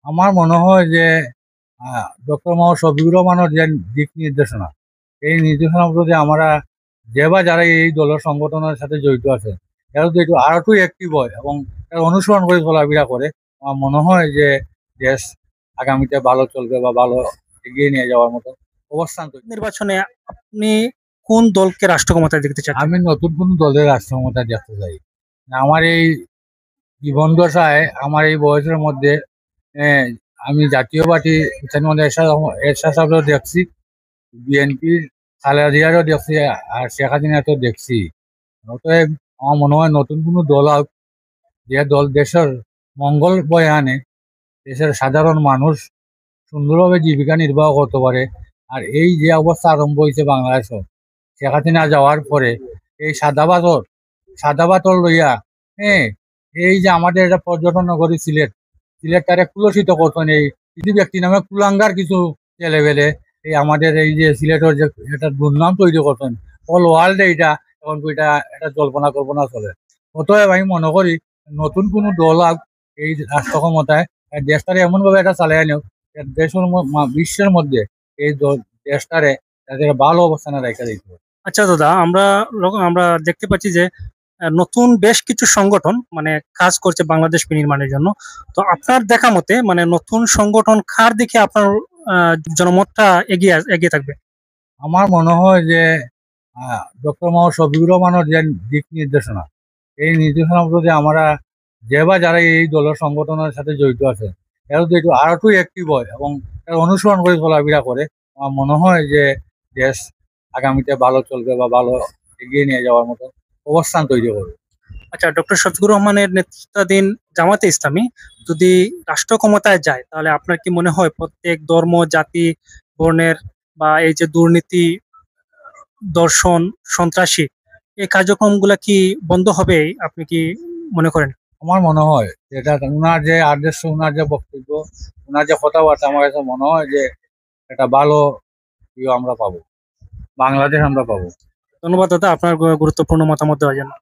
আমার মনে হয় যে ডক্টর মোহাম্মদ শফিকুর রহমানের যে দিক নির্দেশনা, এই নির্দেশনার প্রতি আমরা যে বা যারা এই দলের সংগঠনের সাথে জড়িত আছে এরা যদি একটু আরো একটু অ্যাক্টিভ হয় এবং এরা অনুসরণ করে চলাফেরা করে, আমার মনে হয় যে দেশ আগামীতে ভালো চলবে বা ভালো এগিয়ে নিয়ে যাওয়ার মতো অবস্থান তৈরি। নির্বাচনে আপনি কোন দলকে রাষ্ট্র ক্ষমতায় দেখতে চাচ্ছেন? আমি নতুন কোন দলের রাষ্ট্র ক্ষমতা দেখতে চাই না। আমার এই জীবন দশায়, আমার এই বয়সের মধ্যে হ্যাঁ, আমি জাতীয় পার্টি এর মধ্যে এরশাদ সাহেবও দেখছি, বিএনপির খালেদা জিয়ারও দেখছি, আর শেখ হাসিনাকেও দেখছি। অতএব আমার মনে হয় নতুন কোনো দল হোক, যে দল দেশের মঙ্গল বয়ে আনে, দেশের সাধারণ মানুষ সুন্দরভাবে জীবিকা নির্বাহ করতে পারে। আর এই যে অবস্থা আরম্ভ হয়েছে বাংলাদেশে শেখ হাসিনা যাওয়ার পরে, এই সাদা পাথর লইয়া, হ্যাঁ, এই যে আমাদের একটা পর্যটন নগরী সিলেট, সিলেটটারে কুলসিত করতেন এই কিছু ব্যক্তি নামে কুলাঙ্গার কিছু ছেলেবেলে, এই আমাদের এই যে সিলেটের যে একটা দুর্নাম তৈরি করতেন, অল ওয়ার্ল্ডে এটা এখন এটা একটা জল্পনা কল্পনা চলে। অতএব আমি মনে করি নতুন কোনো দল হোক এই রাষ্ট্র ক্ষমতায়, দেশটারে এমন ভাবে এটা চালাই নিও, দেশের বিশ্বের মধ্যে এই দেশটারে তাদের ভালো অবস্থানে রেখে দিতে হবে। আচ্ছা দাদা, আমরা দেখতে পাচ্ছি যে নতুন বেশ কিছু সংগঠন মানে কাজ করছে বাংলাদেশ বিনির্মাণের জন্য। তো আপনার দেখা মতে মানে নতুন সংগঠন কার দিকে আপনার জনমতটা এগিয়ে এগিয়ে থাকবে? আমার মনে হয় যে ডক্টর মোহাম্মদ শফিকুর রহমানের যে দিক নির্দেশনা, এই নির্দেশনার প্রতি আমরা যে বা যারা এই দলের সংগঠনের সাথে জড়িত আছে এরা যদি একটু আরো একটু অ্যাক্টিভ হয় এবং এরা অনুসরণ করে চলাফেরা করে, আমার মনে হয় যে দেশ আগামীতে ভালো চলবে বা ভালো এগিয়ে নিয়ে যাওয়ার মতো অবস্থান তৈরি করবে। আচ্ছা, ডক্টর শফিকুর রহমানের নেতৃত্বাধীন জামাতে ইসলামী যদি রাষ্ট্র ক্ষমতায় যায়, তাহলে আপনার কি মনে হয় প্রত্যেক ধর্ম, জাতি, বর্ণের বা এই যে দুর্নীতি, দর্শন, সন্ত্রাসী এই কার্যক্রমগুলা কি বন্ধ হবে? আপনি কি মনে করেন? আমার মনে হয় যেটা ওনার যে আদর্শ, ওনার যে বক্তব্য, ওনার যে কথাবার্তা, আমার কাছে মনে হয় যে একটা ভালো আমরা পাবো, বাংলাদেশ আমরা পাবো। ধন্যবাদ দাদা আপনার গুরুত্বপূর্ণ মতামত দেওয়ার জন্য।